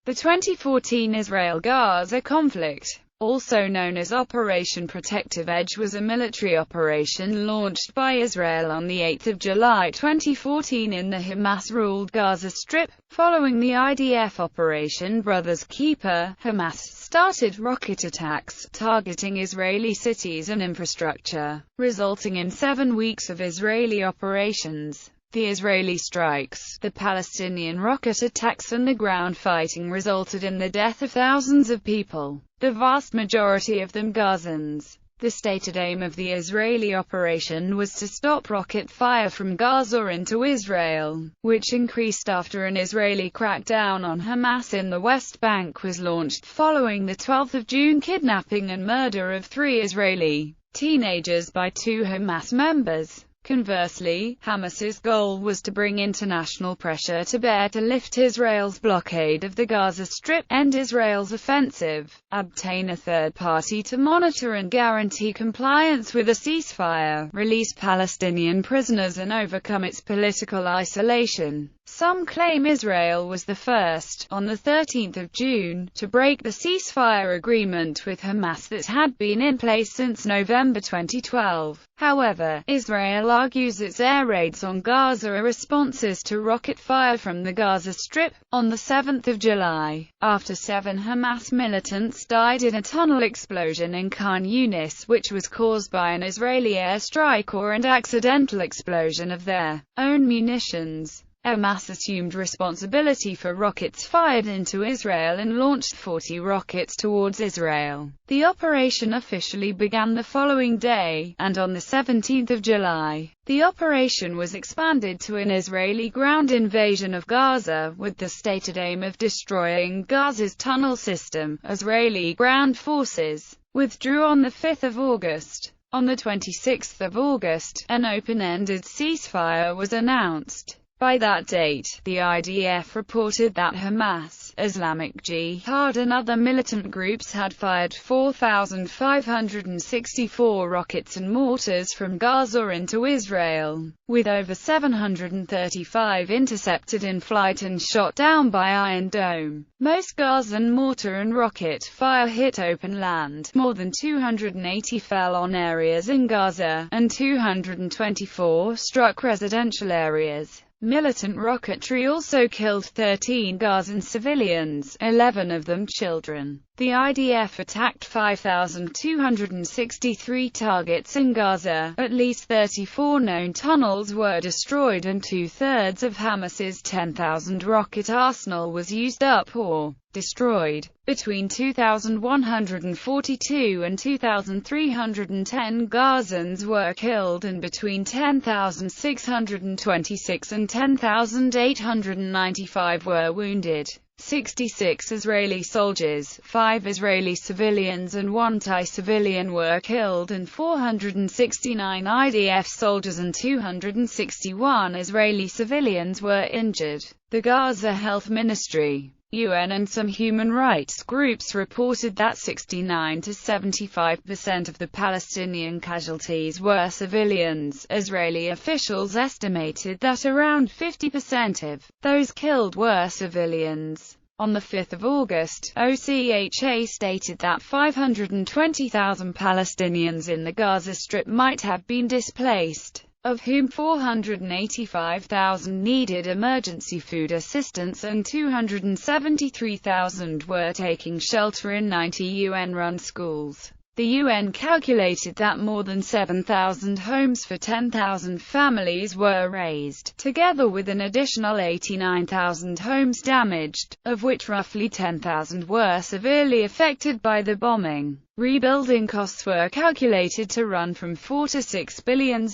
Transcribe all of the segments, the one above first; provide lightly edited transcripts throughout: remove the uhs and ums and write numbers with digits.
The 2014 Israel-Gaza conflict, also known as Operation Protective Edge, was a military operation launched by Israel on 8 July 2014 in the Hamas-ruled Gaza Strip. Following the IDF Operation Brother's Keeper, Hamas started rocket attacks, targeting Israeli cities and infrastructure, resulting in 7 weeks of Israeli operations. The Israeli strikes, the Palestinian rocket attacks and the ground fighting resulted in the death of thousands of people, the vast majority of them Gazans. The stated aim of the Israeli operation was to stop rocket fire from Gaza into Israel, which increased after an Israeli crackdown on Hamas in the West Bank was launched following the 12 June kidnapping and murder of 3 Israeli teenagers by 2 Hamas members. Conversely, Hamas's goal was to bring international pressure to bear to lift Israel's blockade of the Gaza Strip, end Israel's offensive, obtain a third party to monitor and guarantee compliance with a ceasefire, release Palestinian prisoners and overcome its political isolation. Some claim Israel was the first, on 13 June, to break the ceasefire agreement with Hamas that had been in place since November 2012. However, Israel argues its air raids on Gaza are responses to rocket fire from the Gaza Strip. On 7 July, after 7 Hamas militants died in a tunnel explosion in Khan Yunis, which was caused by an Israeli airstrike or an accidental explosion of their own munitions, Hamas assumed responsibility for rockets fired into Israel and launched 40 rockets towards Israel. The operation officially began the following day, and on 17 July, the operation was expanded to an Israeli ground invasion of Gaza, with the stated aim of destroying Gaza's tunnel system. Israeli ground forces withdrew on 5 August. On 26 August, an open-ended ceasefire was announced. By that date, the IDF reported that Hamas, Islamic Jihad and other militant groups had fired 4,564 rockets and mortars from Gaza into Israel, with over 735 intercepted in flight and shot down by Iron Dome. Most Gazan mortar and rocket fire hit open land, more than 280 fell on areas in Gaza, and 224 struck residential areas. Militant rocketry also killed 13 Gazan civilians, 11 of them children. The IDF attacked 5,263 targets in Gaza. At least 34 known tunnels were destroyed and 2/3 of Hamas's 10,000 rocket arsenal was used up or destroyed. Between 2,142 and 2,310 Gazans were killed and between 10,626 and 10,895 were wounded. 66 Israeli soldiers, 5 Israeli civilians and 1 Thai civilian were killed and 469 IDF soldiers and 261 Israeli civilians were injured. The Gaza Health Ministry, UN and some human rights groups reported that 69 to 75% of the Palestinian casualties were civilians. Israeli officials estimated that around 50% of those killed were civilians. On 5 August, OCHA stated that 520,000 Palestinians in the Gaza Strip might have been displaced, of whom 485,000 needed emergency food assistance and 273,000 were taking shelter in 90 UN-run schools. The UN calculated that more than 7,000 homes for 10,000 families were razed, together with an additional 89,000 homes damaged, of which roughly 10,000 were severely affected by the bombing. Rebuilding costs were calculated to run from $4 to $6 billion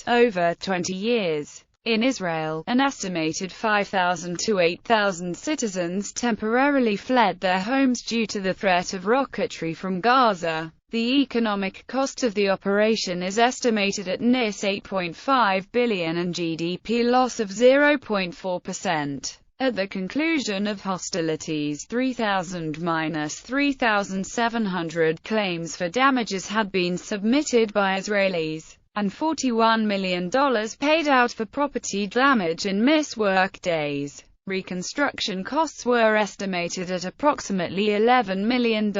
over 20 years. In Israel, an estimated 5,000 to 8,000 citizens temporarily fled their homes due to the threat of rocketry from Gaza. The economic cost of the operation is estimated at near $8.5 billion and GDP loss of 0.4%. At the conclusion of hostilities, 3,000–3,700 claims for damages had been submitted by Israelis, and $41 million paid out for property damage and missed work days. Reconstruction costs were estimated at approximately $11 million.